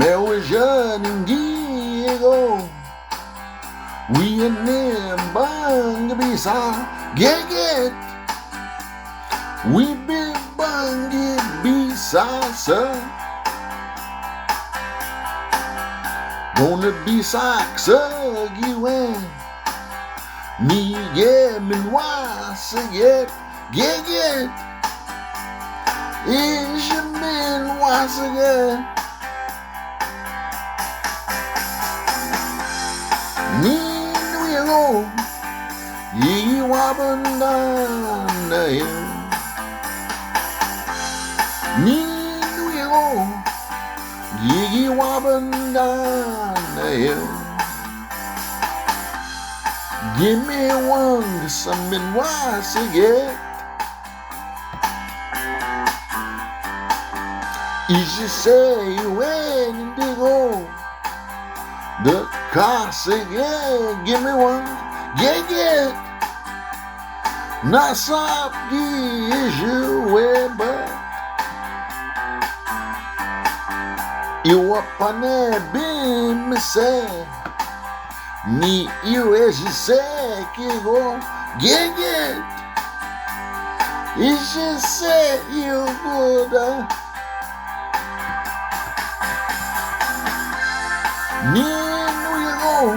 Mewinzha ningii-igoo, Wii-ani-bangibiisaa, Geget, wii-bi-bangibiisaa, Boonibiisaag, giiwenh, ge-minwaasiged, Geget, izhi-minwaasige, Niin-igoo, Gigii-waabandaan, Niin-igoo, Gigii-waabandaan, Gimiwang sa minwaasige, Izhise nindigoo, Dakaasige, Gimiwang, Geget, naasaab, gii-izhiwebad, apane, bimise, ningii-igoo, Geget, Izhise, goda, Niin-igoo,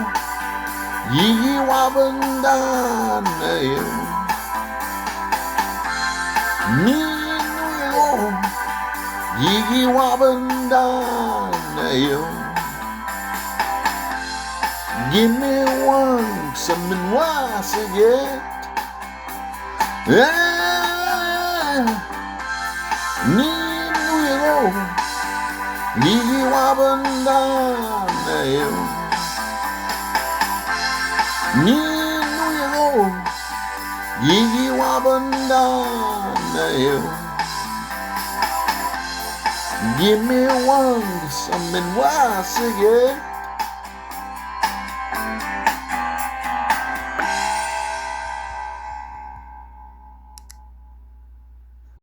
Gigii-waabandaan, Niin-igoo, Gigii-waabandaan, Gimiwang sa minwaasige, Niin-igoo, Gigii-waabandaan, Niin-igoo, Gigii-waabandaan, Gimiwang sa minwaasige.